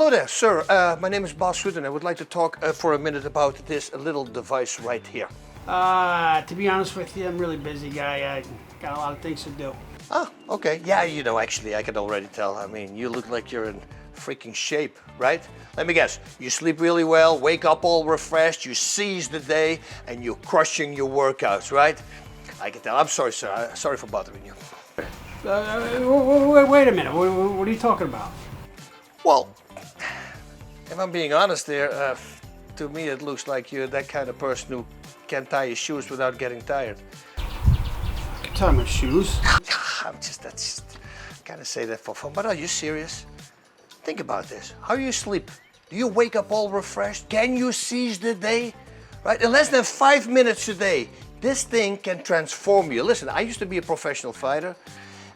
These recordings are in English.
Hello there, sir. My name is Bas Ruud and I would like to talk for a minute about this little device right here. To be honest with you, I'm a really busy guy. I got a lot of things to do. Ah, okay. Yeah, you know, actually, I can already tell. I mean, you look like you're in freaking shape, right? Let me guess. You sleep really well, wake up all refreshed, you seize the day, and you're crushing your workouts, right? I can tell. I'm sorry, sir. Sorry for bothering you. Wait a minute. What are you talking about? Well, if I'm being honest there, to me it looks like you're that kind of person who can tie your shoes without getting tired. I can tie my shoes. That's just kind of say that for fun, but are you serious? Think about this. How do you sleep? Do you wake up all refreshed? Can you seize the day? Right? In less than 5 minutes a day, this thing can transform you. Listen, I used to be a professional fighter,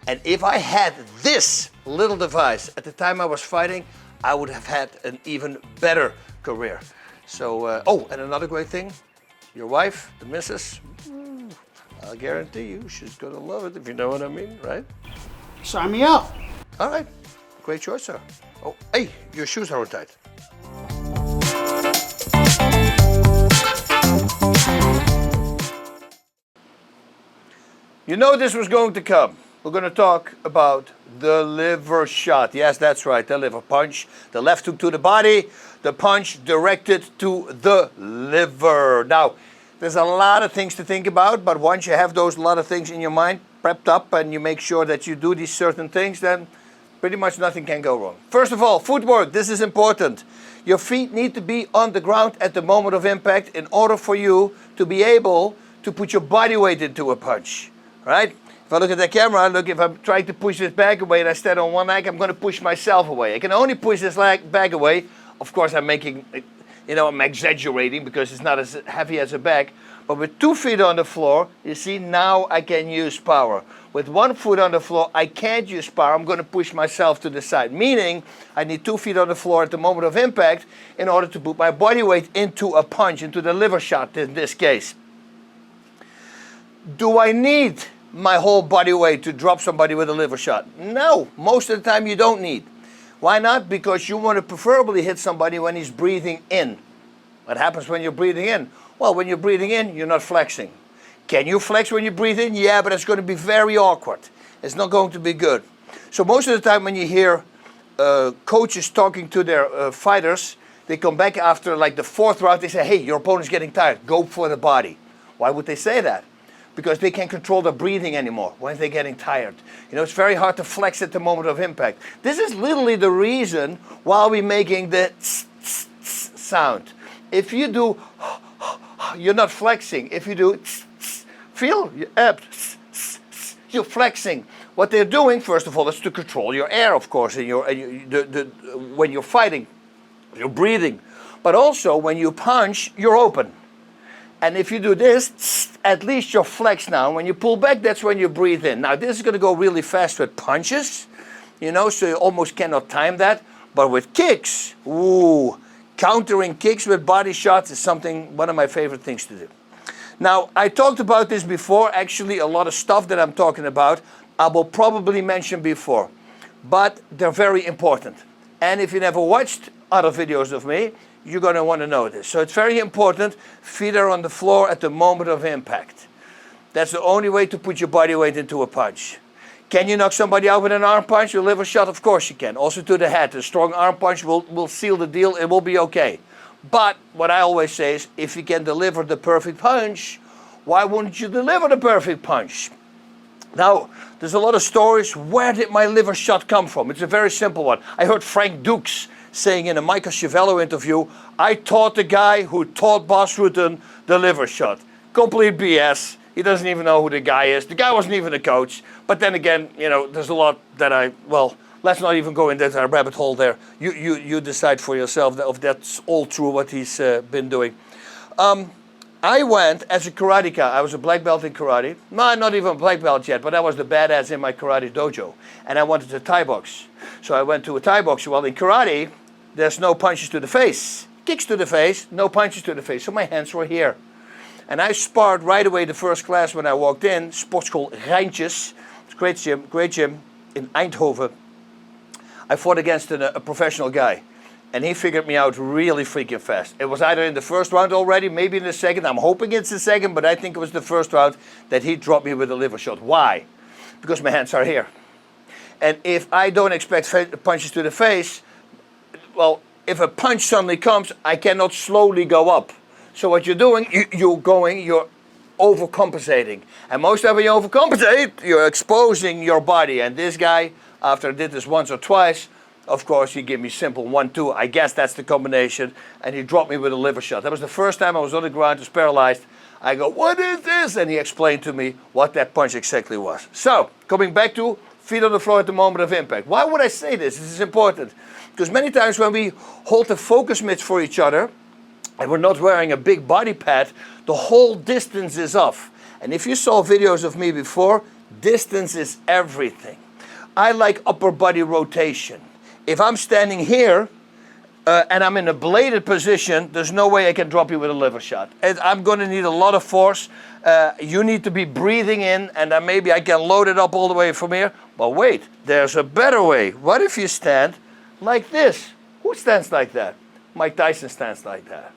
and if I had this little device at the time I was fighting, I would have had an even better career. So, oh, and another great thing, your wife, the missus, I'll guarantee you she's gonna love it, if you know what I mean, right? Sign me up. All right, great choice, sir. Oh, hey, your shoes are tight. You know this was going to come. We're going to talk about the liver shot. Yes, that's right, the liver punch. The left hook to the body, the punch directed to the liver. Now, there's a lot of things to think about, but once you have those lot of things in your mind prepped up and you make sure that you do these certain things, then pretty much nothing can go wrong. First of all, footwork. This is important. Your feet need to be on the ground at the moment of impact in order for you to be able to put your body weight into a punch, right? If I look at the camera, look, if I'm trying to push this bag away and I stand on one leg, I'm going to push myself away. I can only push this bag away. Of course, I'm making, you know, I'm exaggerating because it's not as heavy as a bag. But with 2 feet on the floor, you see, now I can use power. With 1 foot on the floor, I can't use power. I'm going to push myself to the side. Meaning, I need 2 feet on the floor at the moment of impact in order to put my body weight into a punch, into the liver shot in this case. Do I need my whole body weight to drop somebody with a liver shot? No, most of the time you don't need. Why not? Because you want to preferably hit somebody when he's breathing in. What happens when you're breathing in? Well, when you're breathing in, you're not flexing. Can you flex when you breathe in? Yeah, but it's going to be very awkward. It's not going to be good. So most of the time when you hear coaches talking to their fighters, they come back after like the 4th round, they say, hey, your opponent's getting tired, go for the body. Why would they say that? Because they can't control their breathing anymore when they're getting tired. You know, it's very hard to flex at the moment of impact. This is literally the reason why we're making the sound. If you do, you're not flexing. If you do, feel, you're flexing. What they're doing, first of all, is to control your air, of course, in when you're fighting, you're breathing. But also, when you punch, you're open. And if you do this, at least you're flexed now. When you pull back, that's when you breathe in. Now, this is going to go really fast with punches, you know, so you almost cannot time that. But with kicks, ooh, countering kicks with body shots is one of my favorite things to do. Now, I talked about this before. Actually, a lot of stuff that I'm talking about, I will probably mention before. But they're very important. And if you never watched other videos of me, you're going to want to know this. So it's very important. Feet are on the floor at the moment of impact. That's the only way to put your body weight into a punch. Can you knock somebody out with an arm punch, a liver shot? Of course you can. Also to the head. A strong arm punch will seal the deal. It will be okay. But what I always say is, if you can deliver the perfect punch, why wouldn't you deliver the perfect punch? Now, there's a lot of stories. Where did my liver shot come from? It's a very simple one. I heard Frank Dukes saying in a Michael Chiavello interview, I taught the guy who taught Bas Ruud the liver shot. Complete BS. He doesn't even know who the guy is. The guy wasn't even a coach. But then again, you know, there's a lot that well, let's not even go into that rabbit hole there. You decide for yourself if that's all true what he's been doing. I went as a karateka. I was a black belt in karate. No, not even a black belt yet, but I was the badass in my karate dojo. And I wanted to Thai box. So I went to a Thai box. Well, in karate, there's no punches to the face. Kicks to the face, no punches to the face. So my hands were here. And I sparred right away the first class when I walked in. Sportschool Rijntjes. It's a great gym in Eindhoven. I fought against a professional guy. And he figured me out really freaking fast. It was either in the first round already, maybe in the second. I'm hoping it's the second, but I think it was the first round that he dropped me with a liver shot. Why? Because my hands are here. And if I don't expect punches to the face, well, if a punch suddenly comes, I cannot slowly go up. So what you're doing, you're overcompensating. And most of when you overcompensate, you're exposing your body. And this guy, after I did this once or twice, of course, he gave me simple 1-2. I guess that's the combination. And he dropped me with a liver shot. That was the first time I was on the ground, was paralyzed. I go, what is this? And he explained to me what that punch exactly was. So, coming back to feet on the floor at the moment of impact. Why would I say this? This is important. Because many times when we hold the focus mitts for each other, and we're not wearing a big body pad, the whole distance is off. And if you saw videos of me before, distance is everything. I like upper body rotation. If I'm standing here and I'm in a bladed position, there's no way I can drop you with a liver shot. And I'm going to need a lot of force. You need to be breathing in, and then maybe I can load it up all the way from here. But wait, there's a better way. What if you stand like this? Who stands like that? Mike Tyson stands like that.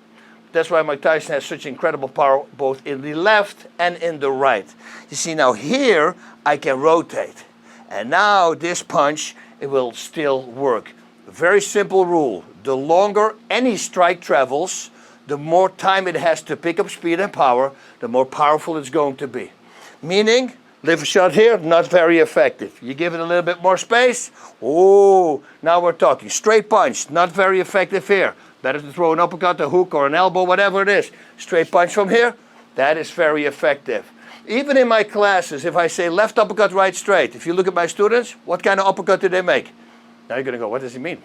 That's why Mike Tyson has such incredible power both in the left and in the right. You see, now here I can rotate. And now this punch, it will still work. A very simple rule. The longer any strike travels, the more time it has to pick up speed and power, the more powerful it's going to be. Meaning, liver shot here, not very effective. You give it a little bit more space, oh, now we're talking. Straight punch, not very effective here. Better to throw an uppercut, a hook, or an elbow, whatever it is. Straight punch from here, that is very effective. Even in my classes, if I say left uppercut, right straight, if you look at my students, what kind of uppercut do they make? Now you're going to go, what does it mean?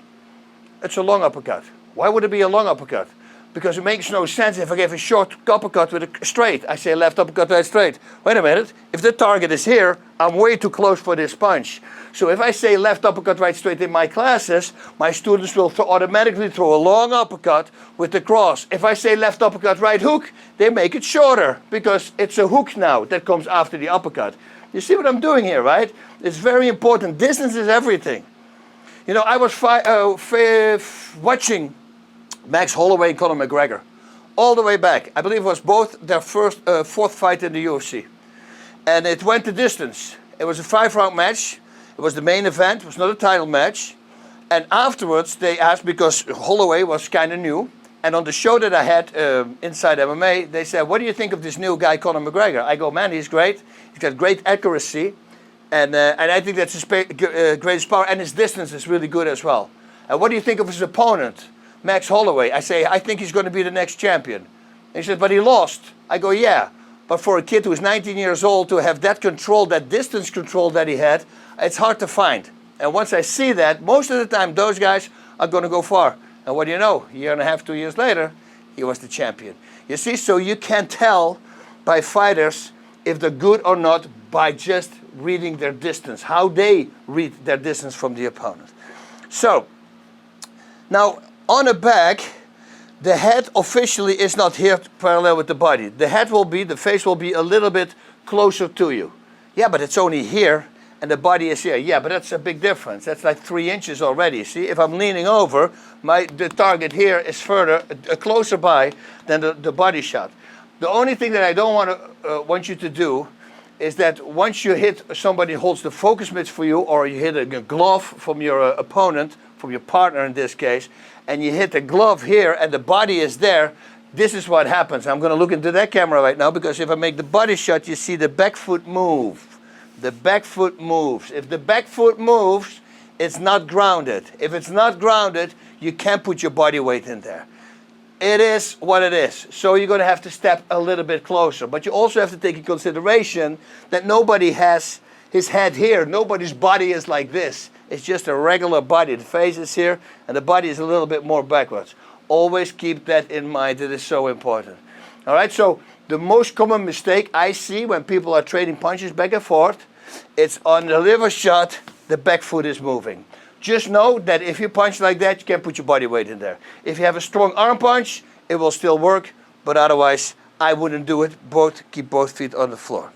It's a long uppercut. Why would it be a long uppercut? Because it makes no sense if I give a short uppercut with a straight. I say left uppercut, right straight. Wait a minute. If the target is here, I'm way too close for this punch. So if I say left uppercut, right straight in my classes, my students will automatically throw a long uppercut with the cross. If I say left uppercut, right hook, they make it shorter because it's a hook now that comes after the uppercut. You see what I'm doing here, right? It's very important. Distance is everything. You know, I was watching Max Holloway and Conor McGregor all the way back. I believe it was both their fourth fight in the UFC. And it went the distance. It was a 5-round match. It was the main event. It was not a title match. And afterwards they asked, because Holloway was kind of new, and on the show that I had inside MMA, they said, what do you think of this new guy, Conor McGregor? I go, man, he's great. He's got great accuracy. And I think that's his greatest power. And his distance is really good as well. And what do you think of his opponent, Max Holloway? I say, I think he's going to be the next champion. And he said, but he lost. I go, yeah. But for a kid who's 19 years old to have that control, that distance control that he had, it's hard to find. And once I see that, most of the time those guys are going to go far. And what do you know? A year and a half, 2 years later, he was the champion. You see, so you can tell by fighters if they're good or not by just reading their distance, how they read their distance from the opponent. So, now on the back, the head officially is not here parallel with the body. The head will be, the face will be a little bit closer to you. Yeah, but it's only here and the body is here. Yeah, but that's a big difference. That's like 3 inches already. See, if I'm leaning over, the target here is further, closer by than the body shot. The only thing that I don't want you to do is that once you hit somebody who holds the focus mitts for you, or you hit a glove from your opponent, from your partner in this case, and you hit the glove here and the body is there, this is what happens. I'm going to look into that camera right now, because if I make the body shot, you see the back foot move. The back foot moves. If the back foot moves, it's not grounded. If it's not grounded, you can't put your body weight in there. It is what it is. So you're going to have to step a little bit closer. But you also have to take in consideration that nobody has his head here. Nobody's body is like this. It's just a regular body. The face is here and the body is a little bit more backwards. Always keep that in mind. It is so important. All right, so the most common mistake I see when people are trading punches back and forth, it's on the liver shot, the back foot is moving. Just know that if you punch like that, you can't put your body weight in there. If you have a strong arm punch, it will still work, but otherwise, I wouldn't do it. Keep both feet on the floor.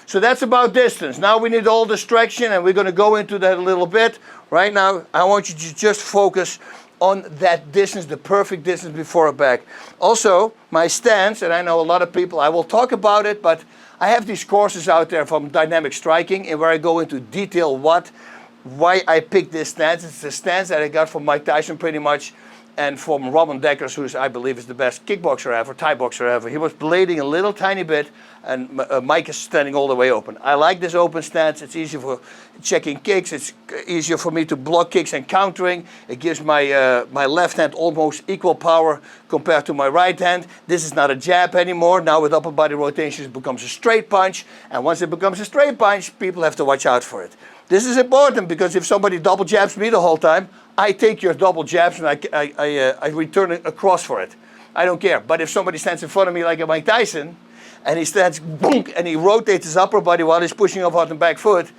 So that's about distance. Now we need all distraction, and we're going to go into that a little bit. Right now, I want you to just focus on that distance, the perfect distance before a back. Also, my stance, and I know a lot of people, I will talk about it, but I have these courses out there from dynamic striking and where I go into detail why I picked this stance. It's the stance that I got from Mike Tyson pretty much, and from Robin Deckers, who I believe is the best kickboxer ever, Thai boxer ever. He was blading a little tiny bit, and Mike is standing all the way open. I like this open stance. It's easy for checking kicks. It's easier for me to block kicks and countering. It gives my my left hand almost equal power compared to my right hand. This is not a jab anymore. Now with upper body rotations, it becomes a straight punch. And once it becomes a straight punch, people have to watch out for it. This is important because if somebody double jabs me the whole time, I take your double jabs and I return it across for it. I don't care. But if somebody stands in front of me like a Mike Tyson, and he stands, boom, and he rotates his upper body while he's pushing off on the back foot,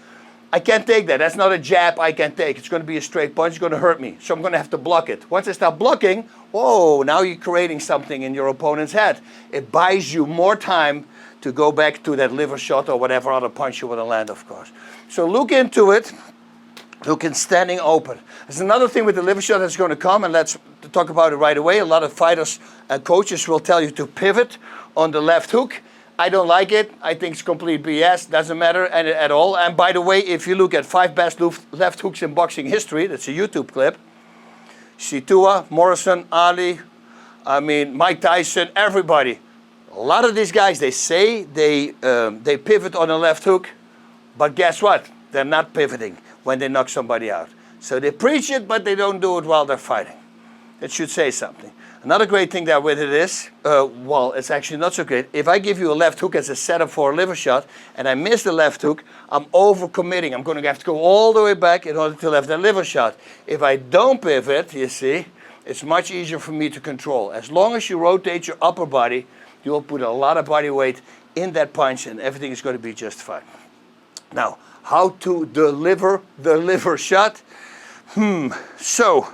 I can't take that. That's not a jab I can take. It's going to be a straight punch. It's going to hurt me. So I'm going to have to block it. Once I start blocking, whoa, now you're creating something in your opponent's head. It buys you more time to go back to that liver shot or whatever other punch you want to land, of course. So look into it. Look in standing open. There's another thing with the liver shot that's going to come, and let's talk about it right away. A lot of fighters and coaches will tell you to pivot on the left hook. I don't like it. I think it's complete BS. Doesn't matter at all. And by the way, if you look at 5 best left hooks in boxing history, that's a YouTube clip. See Tua, Morrison, Ali, Mike Tyson, everybody. A lot of these guys, they say they pivot on the left hook, but guess what? They're not pivoting when they knock somebody out. So they preach it, but they don't do it while they're fighting. It should say something. Another great thing that with it is, well, it's actually not so great. If I give you a left hook as a setup for a liver shot, and I miss the left hook, I'm overcommitting. I'm going to have to go all the way back in order to have that liver shot. If I don't pivot, you see, it's much easier for me to control. As long as you rotate your upper body, you will put a lot of body weight in that punch, and everything is going to be just fine. Now, how to deliver the liver shot? So,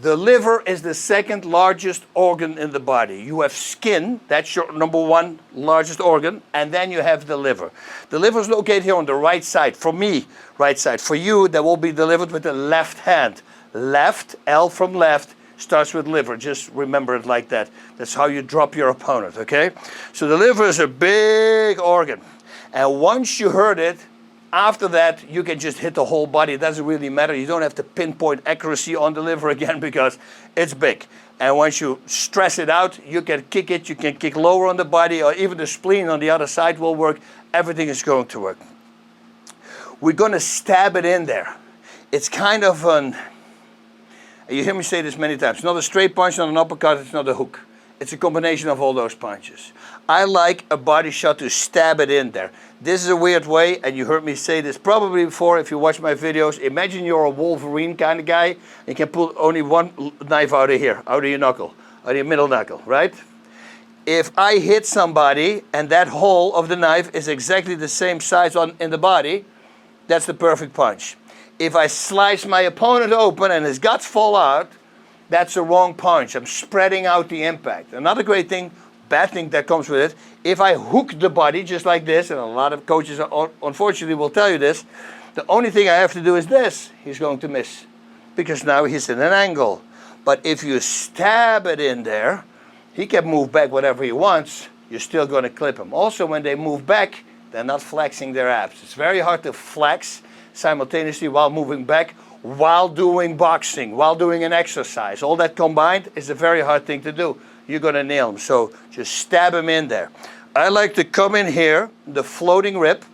the liver is the second largest organ in the body. You have skin, that's your number 1 largest organ, and then you have the liver. The liver is located here on the right side. For me, right side. For you, that will be delivered with the left hand. Left, L from left, starts with liver. Just remember it like that. That's how you drop your opponent, okay? So the liver is a big organ. And once you hurt it, after that, you can just hit the whole body. It doesn't really matter. You don't have to pinpoint accuracy on the liver again because it's big. And once you stress it out, you can kick it. You can kick lower on the body, or even the spleen on the other side will work. Everything is going to work. We're going to stab it in there. It's kind of an, you hear me say this many times, not a straight punch, not an uppercut, it's not a hook. It's a combination of all those punches. I like a body shot to stab it in there. This is a weird way, and you heard me say this probably before if you watch my videos. Imagine you're a Wolverine kind of guy. You can pull only one knife out of here, out of your knuckle, out of your middle knuckle, right? If I hit somebody and that hole of the knife is exactly the same size in the body, that's the perfect punch. If I slice my opponent open and his guts fall out, that's the wrong punch. I'm spreading out the impact. Another great thing, bad thing that comes with it, if I hook the body just like this, and a lot of coaches unfortunately will tell you this, the only thing I have to do is this. He's going to miss because now he's in an angle. But if you stab it in there, he can move back whatever he wants. You're still going to clip him. Also, when they move back, they're not flexing their abs. It's very hard to flex simultaneously while moving back, while doing boxing, while doing an exercise. All that combined is a very hard thing to do. You're going to nail him. So just stab him in there. I like to come in here, the floating rib.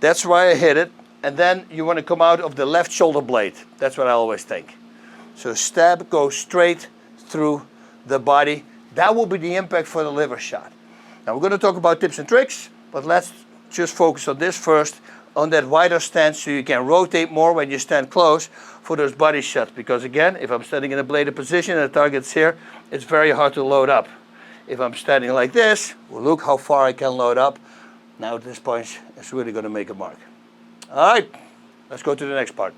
That's why I hit it. And then you want to come out of the left shoulder blade. That's what I always think. So stab, go straight through the body. That will be the impact for the liver shot. Now we're going to talk about tips and tricks, but let's just focus on this first, on that wider stance so you can rotate more when you stand close for those body shots. Because again, if I'm standing in a bladed position and the target's here, it's very hard to load up. If I'm standing like this, well, look how far I can load up. Now this punch is really going to make a mark. All right, let's go to the next part.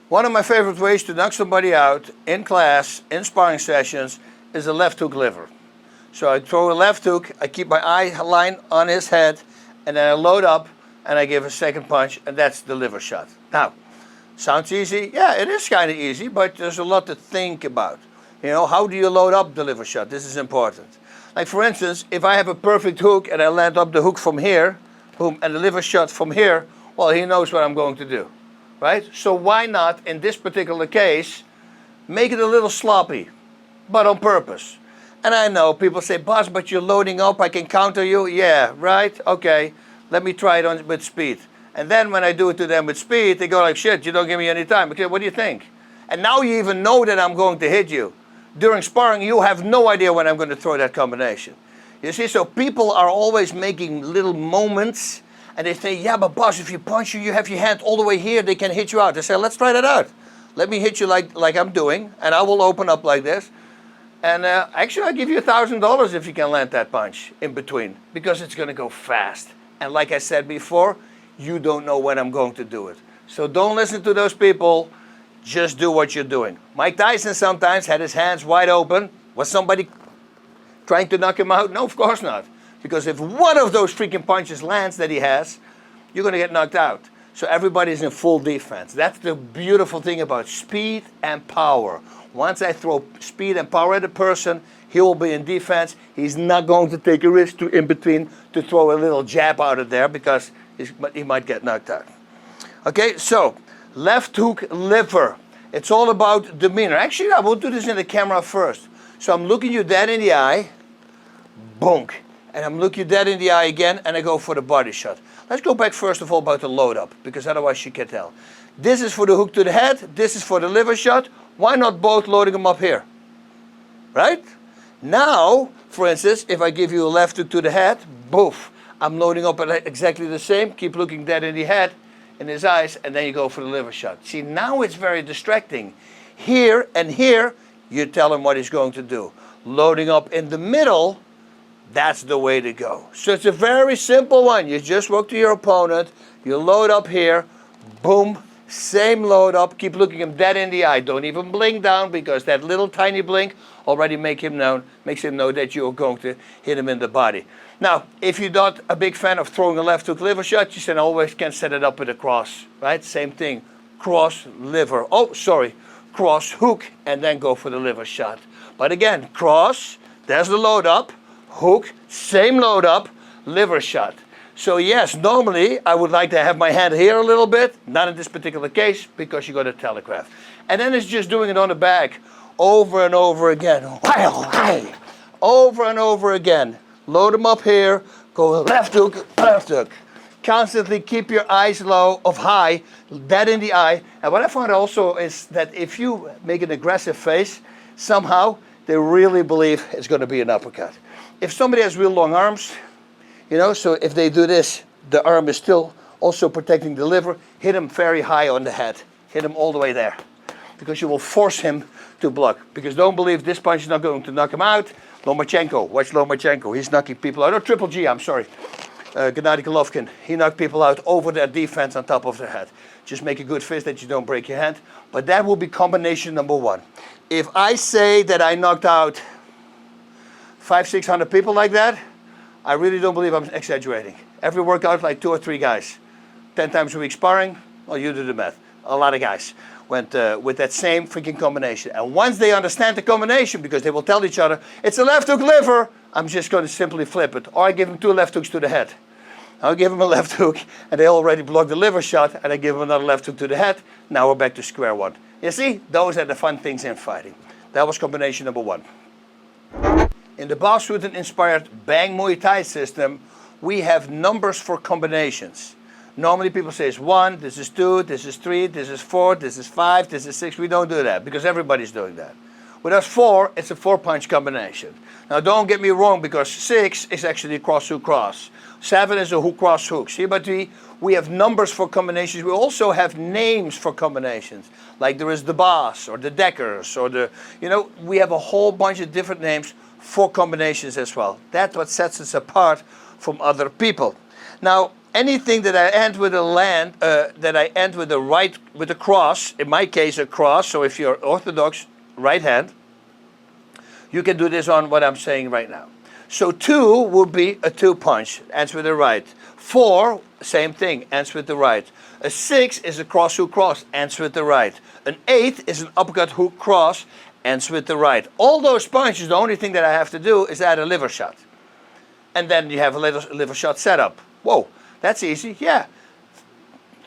One of my favorite ways to knock somebody out in class, in sparring sessions, is a left hook liver. So I throw a left hook, I keep my eye line on his head, and then I load up and I give a second punch, and that's the liver shot. Now, Sounds easy? Yeah, it is kind of easy, but there's a lot to think about. You know, how do you load up the Livershot? This is important. Like for instance, if I have a perfect hook and I land up the hook from here, boom, and the Livershot from here, well, he knows what I'm going to do, right? So why not, in this particular case, make it a little sloppy, but on purpose. And I know people say, boss, but you're loading up, I can counter you. Yeah, right, okay, let me try it on with speed. And then when I do it to them with speed, they go like, shit, you don't give me any time. Okay, what do you think? And now you even know that I'm going to hit you. During sparring, you have no idea when I'm going to throw that combination. You see, so people are always making little moments, and they say, yeah, but boss, if you punch you have your hand all the way here, they can hit you out. They say, let's try that out. Let me hit you like I'm doing, and I will open up like this. And actually, I'll give you $1,000 if you can land that punch in between, because it's going to go fast. And like I said before, you don't know when I'm going to do it. So don't listen to those people. Just do what you're doing. Mike Tyson sometimes had his hands wide open. Was somebody trying to knock him out? No, of course not. Because if one of those freaking punches lands that he has, you're going to get knocked out. So everybody's in full defense. That's the beautiful thing about speed and power. Once I throw speed and power at a person, he will be in defense. He's not going to take a risk in between to throw a little jab out of there because he might get knocked out. Okay, so left hook liver. It's all about demeanor. Actually, I will do this in the camera first. So I'm looking you dead in the eye, bonk. And I'm looking you dead in the eye again, and I go for the body shot. Let's go back first of all about the load up, because otherwise you can tell. This is for the hook to the head, this is for the liver shot. Why not both loading them up here? Right? Now, for instance, if I give you a left hook to the head, boof. I'm loading up at exactly the same. Keep looking dead in the head, in his eyes, and then you go for the liver shot. See, now it's very distracting. Here and here, you tell him what he's going to do. Loading up in the middle, that's the way to go. So it's a very simple one. You just walk to your opponent, you load up here, boom, same load up, keep looking him dead in the eye. Don't even blink down, because that little tiny blink already makes him know that you're going to hit him in the body. Now, if you're not a big fan of throwing a left hook liver shot, you always can set it up with a cross, right? Same thing, cross, liver, cross, hook, and then go for the liver shot. But again, cross, there's the load up, hook, same load up, liver shot. So yes, normally I would like to have my hand here a little bit, not in this particular case, because you got to telegraph. And then it's just doing it on the back, over and over again, over and over again. Load them up here, go left hook, left hook. Constantly keep your eyes low, high, dead in the eye. And what I found also is that if you make an aggressive face, somehow they really believe it's going to be an uppercut. If somebody has real long arms, you know, so if they do this, the arm is still also protecting the liver, hit him very high on the head. Hit him all the way there. Because you will force him to block. Because don't believe this punch is not going to knock him out. Lomachenko, watch Lomachenko. He's knocking people out. Or Triple G, I'm sorry. Gennady Golovkin. He knocked people out over their defense on top of their head. Just make a good fist that you don't break your hand. But that will be combination number one. If I say that I knocked out 500-600 people like that, I really don't believe I'm exaggerating. Every workout, like 2 or 3 guys. 10 times a week sparring, well, you do the math. A lot of guys went with that same freaking combination. And once they understand the combination, because they will tell each other, it's a left hook liver, I'm just going to simply flip it. Or I give them 2 left hooks to the head. I'll give them a left hook, and they already blocked the liver shot, and I give them another left hook to the head. Now we're back to square one. You see, those are the fun things in fighting. That was combination number 1. In the Bas-Rutten-inspired Bang Muay Thai system, we have numbers for combinations. Normally people say it's 1, this is 2, this is 3, this is 4, this is 5, this is 6. We don't do that because everybody's doing that. With us 4, it's a 4-punch combination. Now don't get me wrong, because 6 is actually a cross hook cross. 7 is a hook cross hook. See, but we have numbers for combinations. We also have names for combinations. Like there is the Bas or the Deckers or the, you know, we have a whole bunch of different names for combinations as well. That's what sets us apart from other people. Now, anything that I end with with a cross, in my case a cross, so if you're orthodox right hand, you can do this on what I'm saying right now. So 2 would be a 2 punch, ends with the right. 4, same thing, ends with the right. A 6 is a cross hook cross, ends with the right. An 8 is an uppercut hook cross, ends with the right. All those punches, the only thing that I have to do is add a liver shot. And then you have a liver shot setup. Whoa, that's easy, yeah.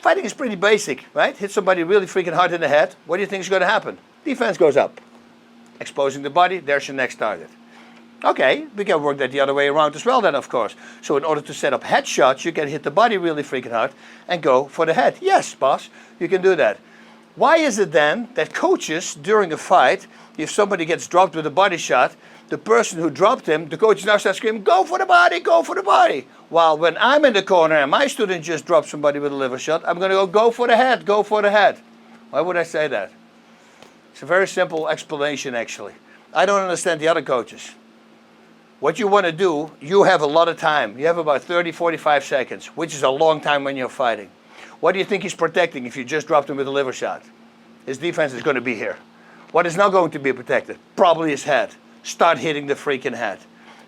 Fighting is pretty basic, right? Hit somebody really freaking hard in the head. What do you think is going to happen? Defense goes up. Exposing the body, there's your next target. Okay, we can work that the other way around as well then, of course. So in order to set up headshots, you can hit the body really freaking hard and go for the head. Yes, boss, you can do that. Why is it then that coaches, during a fight, if somebody gets dropped with a body shot, the person who dropped him, the coach now starts screaming, go for the body, go for the body. While when I'm in the corner and my student just dropped somebody with a liver shot, I'm going to go for the head, go for the head. Why would I say that? It's a very simple explanation, actually. I don't understand the other coaches. What you want to do, you have a lot of time. You have about 30, 45 seconds, which is a long time when you're fighting. What do you think he's protecting if you just dropped him with a liver shot? His defense is going to be here. What is not going to be protected? Probably his head. Start hitting the freaking head.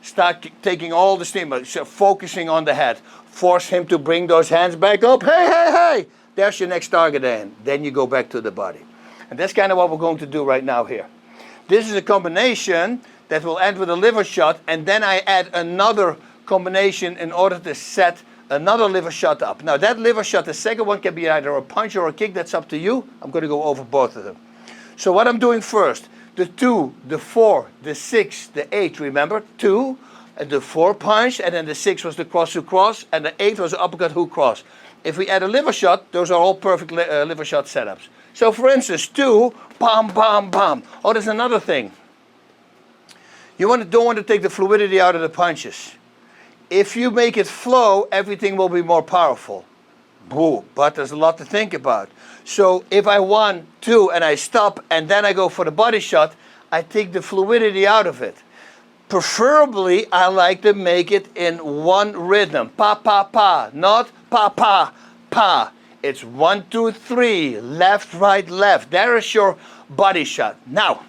Start taking all the steam, focusing on the head. Force him to bring those hands back up. Hey, hey, hey! There's your next target then. Then you go back to the body. And that's kind of what we're going to do right now here. This is a combination that will end with a liver shot, and then I add another combination in order to set another liver shot up. Now that liver shot, the second one can be either a punch or a kick, that's up to you. I'm going to go over both of them. So what I'm doing first, the 2, the 4, the 6, the 8, remember? 2, and the 4 punch, and then the 6 was the cross hook cross, and the 8 was the uppercut hook cross. If we add a liver shot, those are all perfect liver shot setups. So for instance, 2, bam, bam, bam. Oh, there's another thing. You don't want to take the fluidity out of the punches. If you make it flow, everything will be more powerful. Boo, but there's a lot to think about. So if I 1, 2, and I stop, and then I go for the body shot, I take the fluidity out of it. Preferably, I like to make it in one rhythm. Pa, pa, pa, not pa, pa, pa. It's 1, 2, 3, left, right, left. There is your body shot. Now,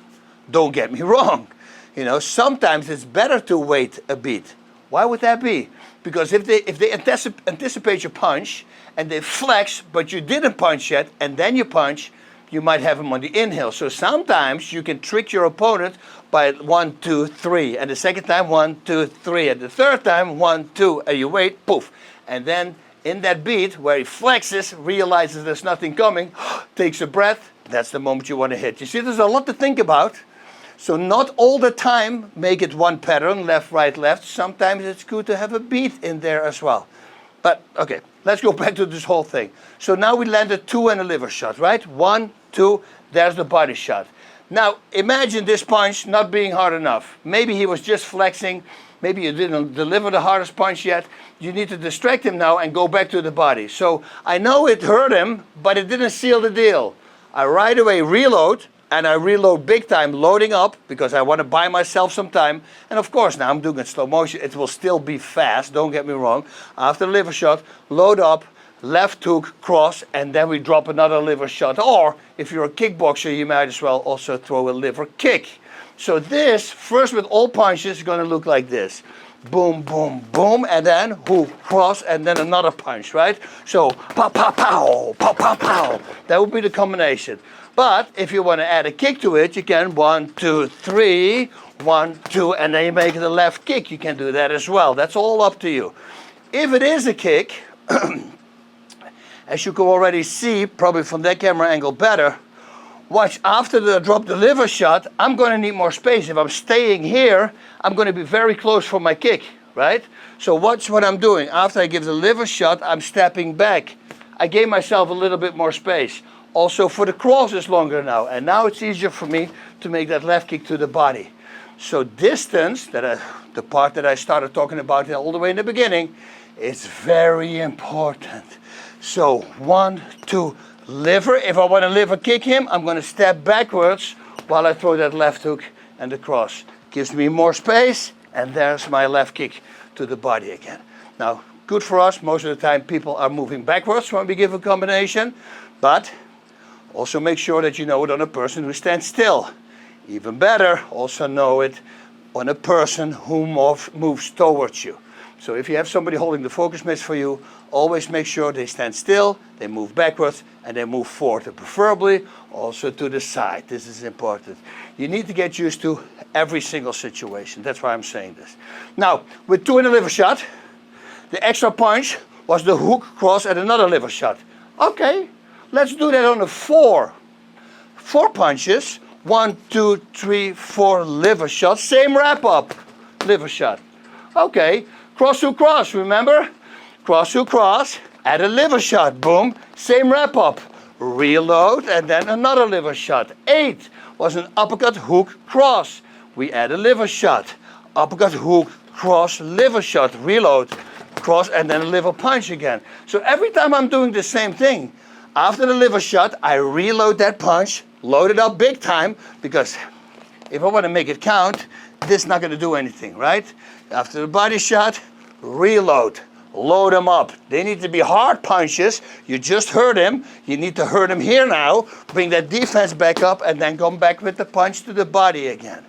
don't get me wrong. You know, sometimes it's better to wait a beat. Why would that be? Because if they anticipate your punch and they flex, but you didn't punch yet, and then you punch, you might have them on the inhale. So sometimes you can trick your opponent by 1, 2, 3, and the second time 1, 2, 3, and the third time 1, 2, and you wait, poof, and then in that beat where he flexes, realizes there's nothing coming, takes a breath. That's the moment you want to hit. You see, there's a lot to think about. So not all the time make it one pattern, left, right, left. Sometimes it's good to have a beat in there as well. But okay, let's go back to this whole thing. So now we landed 2 and a liver shot, right? 1, 2, there's the body shot. Now imagine this punch not being hard enough. Maybe he was just flexing. Maybe you didn't deliver the hardest punch yet. You need to distract him now and go back to the body. So I know it hurt him, but it didn't seal the deal. I right away reload. And I reload big time, loading up, because I want to buy myself some time. And of course, now I'm doing it slow motion. It will still be fast, don't get me wrong. After the liver shot, load up, left hook, cross, and then we drop another liver shot. Or, if you're a kickboxer, you might as well also throw a liver kick. So this, first with all punches, is going to look like this. Boom, boom, boom, and then hook, cross, and then another punch, right? So, pow, pow, pow, pow, pow, pow. That would be the combination. But if you want to add a kick to it, you can 1, 2, 3, 1, 2, and then you make it a left kick. You can do that as well. That's all up to you. If it is a kick, as you can already see, probably from that camera angle better, watch, after the drop the liver shot, I'm going to need more space. If I'm staying here, I'm going to be very close for my kick, right? So watch what I'm doing. After I give the liver shot, I'm stepping back. I gave myself a little bit more space. Also for the cross is longer now, and now it's easier for me to make that left kick to the body. So distance, the part that I started talking about all the way in the beginning, is very important. So 1, 2, liver. If I want to liver kick him, I'm going to step backwards while I throw that left hook and the cross. Gives me more space, and there's my left kick to the body again. Now, good for us. Most of the time people are moving backwards when we give a combination, but also make sure that you know it on a person who stands still. Even better, also know it on a person who moves towards you. So if you have somebody holding the focus mitts for you, always make sure they stand still, they move backwards, and they move forward, and preferably also to the side. This is important. You need to get used to every single situation. That's why I'm saying this. Now, with 2 in a liver shot, the extra punch was the hook cross at another liver shot. Okay, let's do that on a 4. 4 punches. 1, 2, 3, 4 liver shots. Same wrap up. Liver shot. Okay. Cross to cross, remember? Cross to cross, add a liver shot, boom, same wrap up. Reload, and then another liver shot. 8 was an uppercut, hook, cross. We add a liver shot. Uppercut, hook, cross, liver shot, reload, cross, and then a liver punch again. So every time I'm doing the same thing, after the liver shot, I reload that punch, load it up big time, because if I want to make it count, this is not going to do anything, right? After the body shot, reload, load them up. They need to be hard punches. You just hurt him. You need to hurt him here now. Bring that defense back up and then come back with the punch to the body again.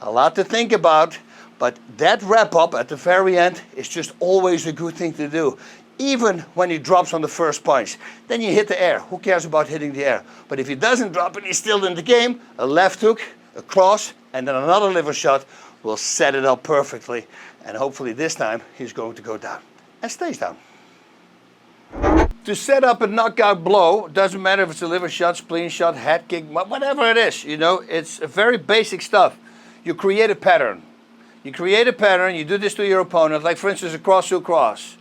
A lot to think about, but that wrap up at the very end is just always a good thing to do. Even when he drops on the first punch. Then you hit the air. Who cares about hitting the air? But if he doesn't drop and he's still in the game, a left hook, a cross, and then another liver shot will set it up perfectly, and hopefully this time he's going to go down and stays down. To set up a knockout blow, doesn't matter if it's a liver shot, spleen shot, head kick, whatever it is, you know, it's very basic stuff. You create a pattern. You create a pattern, you do this to your opponent, like for instance a cross to cross.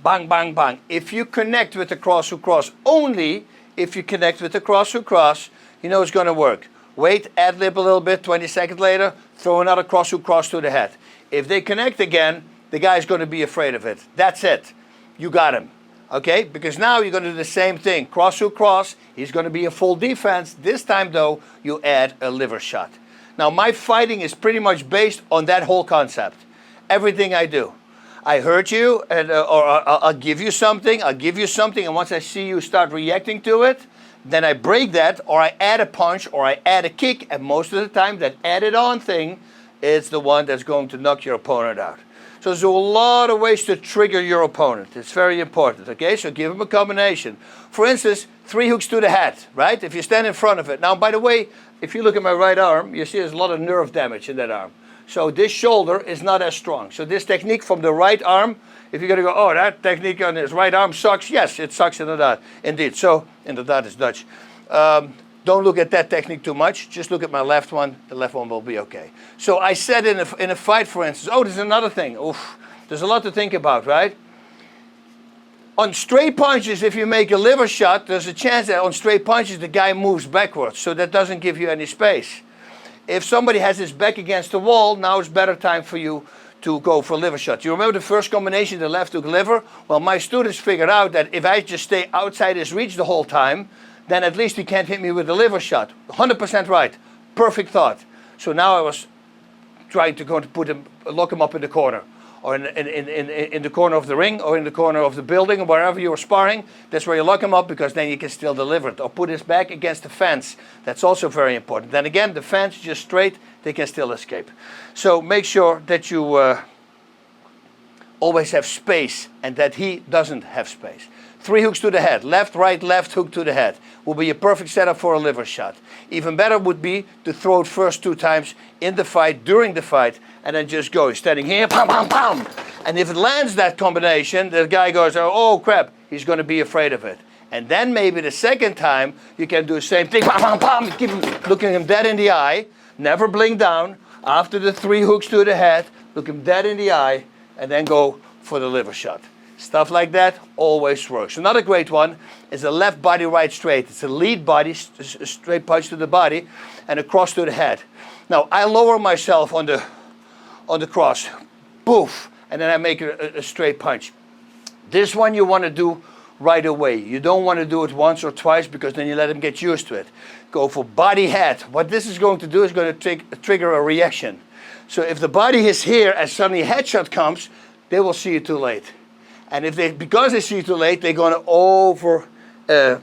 Bang, bang, bang. If you connect with the cross to cross, only if you connect with the cross to cross, you know it's going to work. Wait, ad-lib a little bit, 20 seconds later, throw another cross to cross to the head. If they connect again, the guy's going to be afraid of it. That's it. You got him. Okay? Because now you're going to do the same thing. Cross to cross, he's going to be a full defense. This time, though, you add a liver shot. Now, my fighting is pretty much based on that whole concept. Everything I do. I hurt you, and, or I'll give you something, and once I see you start reacting to it, then I break that, or I add a punch, or I add a kick, and most of the time that added on thing is the one that's going to knock your opponent out. So there's a lot of ways to trigger your opponent. It's very important, okay? So give him a combination. For instance, 3 hooks to the head, right? If you stand in front of it. Now, by the way, if you look at my right arm, you see there's a lot of nerve damage in that arm. So this shoulder is not as strong. So this technique from the right arm, if you're going to go, oh, that technique on his right arm sucks. Yes, it sucks indeed. So, inderdaad is Dutch. Don't look at that technique too much. Just look at my left one. The left one will be okay. So I said in a fight, for instance, oh, there's another thing. Oof, there's a lot to think about, right? On straight punches, if you make a liver shot, there's a chance that on straight punches, the guy moves backwards. So that doesn't give you any space. If somebody has his back against the wall, now it's better time for you to go for liver shot. You remember the first combination, the left hook liver? Well, my students figured out that if I just stay outside his reach the whole time, then at least he can't hit me with a liver shot. 100% right. Perfect thought. So now I was trying to go to lock him up in the corner, or in the corner of the ring, or in the corner of the building, or wherever you were sparring. That's where you lock him up, because then you can still deliver it. Or put his back against the fence. That's also very important. Then again, the fence just straight, they can still escape. So make sure that you always have space, and that he doesn't have space. 3 hooks to the head, left, right, left hook to the head will be a perfect setup for a liver shot. Even better would be to throw it first 2 times in the fight, during the fight, and then just go. He's standing here, pam, pam, pam. And if it lands that combination, the guy goes, oh crap, he's going to be afraid of it. And then maybe the second time, you can do the same thing, pam, pam, pam, keep him, looking him dead in the eye, never blink down. After the 3 hooks to the head, look him dead in the eye, and then go for the liver shot. Stuff like that always works. Another great one is a left body, right straight. It's a lead body, a straight punch to the body, and a cross to the head. Now, I lower myself on the cross, poof, and then I make a straight punch. This one you want to do right away. You don't want to do it once or twice, because then you let him get used to it. Go for body head. What this is going to do is going to trigger a reaction. So if the body is here and suddenly a headshot comes, they will see it too late. And because they see it too late, they're going to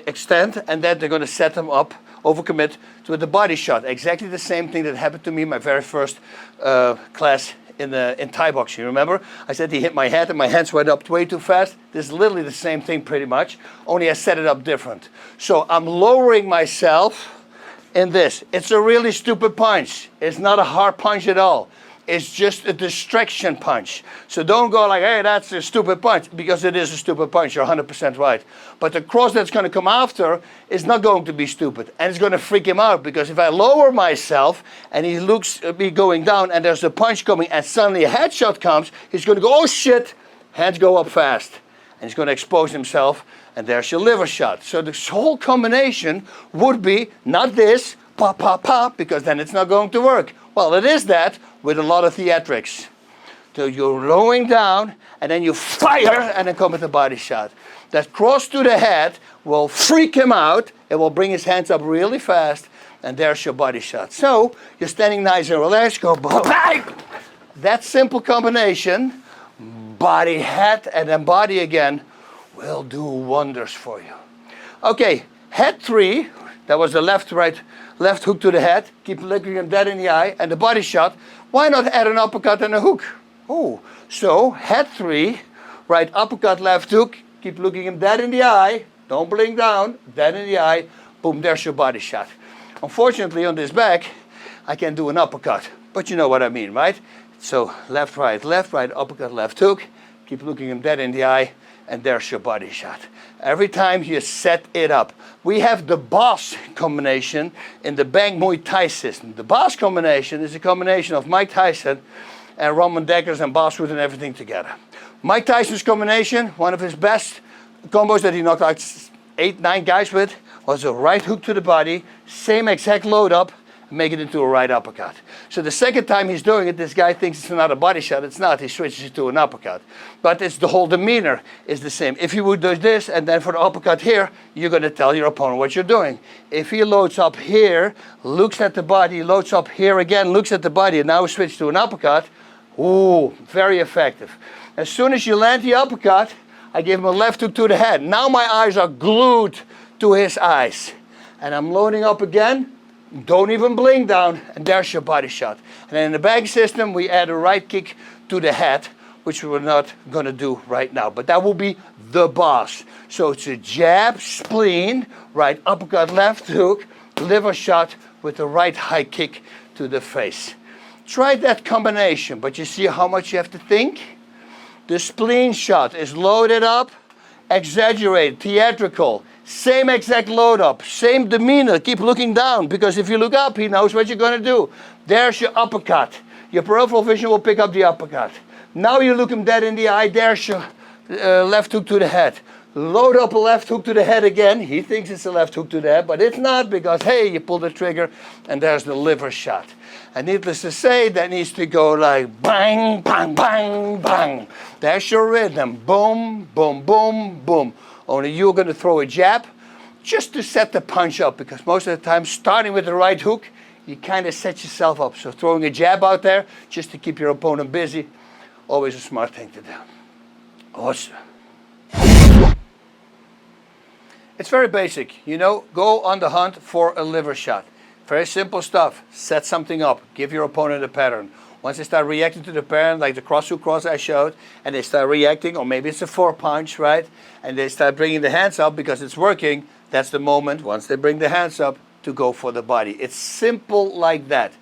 extend, and then they're going to set them up, overcommit, with the body shot. Exactly the same thing that happened to me in my very first class in Thai boxing. Remember? I said he hit my head and my hands went up way too fast. This is literally the same thing pretty much, only I set it up different. So I'm lowering myself in this. It's a really stupid punch. It's not a hard punch at all. It's just a distraction punch. So don't go like, hey, that's a stupid punch, because it is a stupid punch. You're 100% right. But the cross that's going to come after is not going to be stupid. And it's going to freak him out, because if I lower myself and he looks at me going down and there's a punch coming and suddenly a headshot comes, he's going to go, oh shit, hands go up fast. And he's going to expose himself, and there's your liver shot. So this whole combination would be not this, pop, pop, pop, because then it's not going to work. Well, it is that with a lot of theatrics. So you're lowering down, and then you fire, and then come with a body shot. That cross to the head will freak him out. It will bring his hands up really fast, and there's your body shot. So you're standing nice and relaxed, go boom. That simple combination, body, head, and then body again, will do wonders for you. Okay, head 3, that was the left hook to the head. Keep looking him dead in the eye, and the body shot. Why not add an uppercut and a hook? Oh, so head 3, right uppercut, left hook. Keep looking him dead in the eye. Don't blink down. Dead in the eye. Boom, there's your body shot. Unfortunately, on this back, I can do an uppercut, but you know what I mean, right? So left, right, uppercut, left hook. Keep looking him dead in the eye, and there's your body shot. Every time you set it up. We have the boss combination in the Bang Muay Thai system. The boss combination is a combination of Mike Tyson and Roman Deckers and Bosswood and everything together. Mike Tyson's combination, one of his best combos that he knocked out 8, 9 guys with, was a right hook to the body, same exact load up, and make it into a right uppercut. So the second time he's doing it, this guy thinks it's another body shot. It's not. He switches it to an uppercut. But it's the whole demeanor is the same. If you would do this and then for the uppercut here, you're going to tell your opponent what you're doing. If he loads up here, looks at the body, loads up here again, looks at the body, and now switch to an uppercut, ooh, very effective. As soon as you land the uppercut, I give him a left hook to the head. Now my eyes are glued to his eyes. And I'm loading up again. Don't even blink down, and there's your body shot. And then in the bag system, we add a right kick to the head, which we're not going to do right now. But that will be the boss. So it's a jab, spleen, right uppercut, left hook, liver shot with the right high kick to the face. Try that combination, but you see how much you have to think? The spleen shot is loaded up, exaggerated, theatrical. Same exact load up, same demeanor, keep looking down, because if you look up, he knows what you're going to do. There's your uppercut. Your peripheral vision will pick up the uppercut. Now you look him dead in the eye, there's your left hook to the head. Load up a left hook to the head again. He thinks it's a left hook to the head, but it's not, because, hey, you pull the trigger, and there's the liver shot. And needless to say, that needs to go like bang, bang, bang, bang. There's your rhythm. Boom, boom, boom, boom. Only you're going to throw a jab just to set the punch up, because most of the time, starting with the right hook, you kind of set yourself up. So throwing a jab out there just to keep your opponent busy, always a smart thing to do. Awesome. It's very basic, you know, go on the hunt for a liver shot. Very simple stuff. Set something up, give your opponent a pattern. Once they start reacting to the pattern, like the cross-hook cross I showed, and they start reacting, or maybe it's a 4-punch, right? And they start bringing the hands up because it's working, that's the moment, once they bring the hands up, to go for the body. It's simple like that.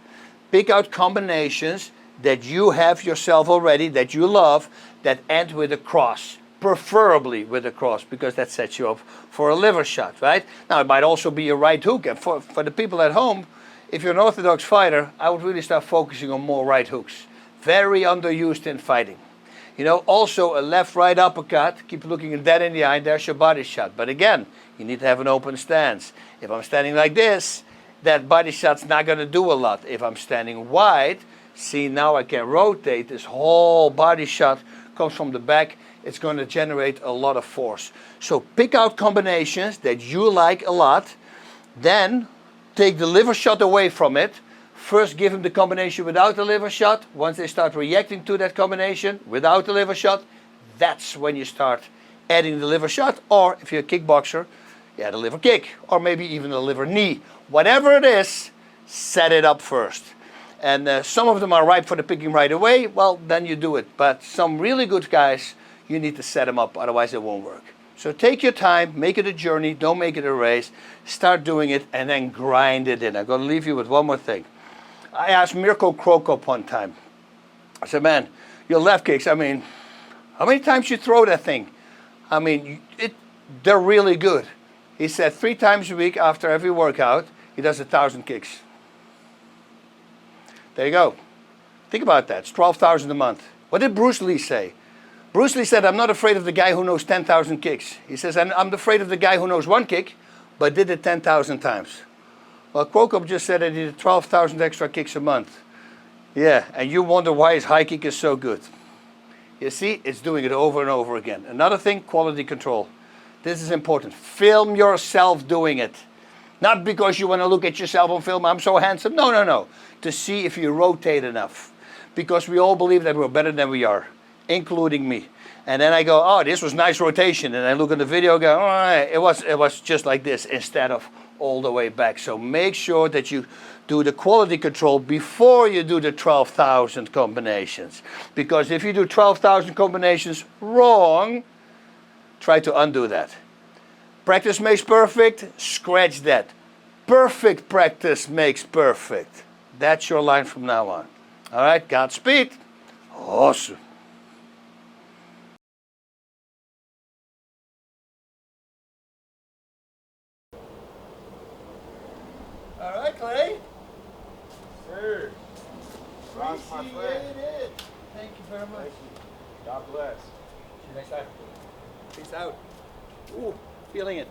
Pick out combinations that you have yourself already, that you love, that end with a cross. Preferably with a cross, because that sets you up for a liver shot, right? Now, it might also be a right hook, and for the people at home, if you're an orthodox fighter, I would really start focusing on more right hooks. Very underused in fighting. You know, also a left-right uppercut, keep looking dead in the eye, there's your body shot. But again, you need to have an open stance. If I'm standing like this, that body shot's not going to do a lot. If I'm standing wide, see, now I can rotate. This whole body shot comes from the back. It's going to generate a lot of force. So pick out combinations that you like a lot, then take the liver shot away from it. First give them the combination without the liver shot. Once they start reacting to that combination without the liver shot, that's when you start adding the liver shot. Or if you're a kickboxer, yeah, the liver kick, or maybe even the liver knee. whatever it is, set it up first. And some of them are ripe for the picking right away, well, then you do it. But some really good guys, you need to set them up, otherwise it won't work. So take your time, make it a journey, don't make it a race. Start doing it and then grind it in. I'm going to leave you with one more thing. I asked Mirko Krokop one time. I said, man, your left kicks, I mean, how many times you throw that thing? I mean, they're really good. He said 3 times a week after every workout, he does 1,000 kicks. There you go. Think about that. It's 12,000 a month. What did Bruce Lee say? Bruce Lee said, I'm not afraid of the guy who knows 10,000 kicks. He says, I'm afraid of the guy who knows 1 kick, but did it 10,000 times. Well, Krokop just said that he did 12,000 extra kicks a month. Yeah, and you wonder why his high kick is so good. You see, it's doing it over and over again. Another thing, quality control. This is important. Film yourself doing it. Not because you want to look at yourself on film, I'm so handsome. No, no, no. To see if you rotate enough. Because we all believe that we're better than we are, including me. And then I go, oh, this was nice rotation. And I look at the video and go, oh, it was just like this instead of all the way back. So make sure that you do the quality control before you do the 12,000 combinations. Because if you do 12,000 combinations wrong, try to undo that. Practice makes perfect, scratch that. Perfect practice makes perfect. That's your line from now on. All right, Godspeed. Awesome. All right, Clay. Sir. Ross, my friend. Appreciate it. Thank you very much. Thank you. God bless. See you next time. Peace out. Ooh, feeling it.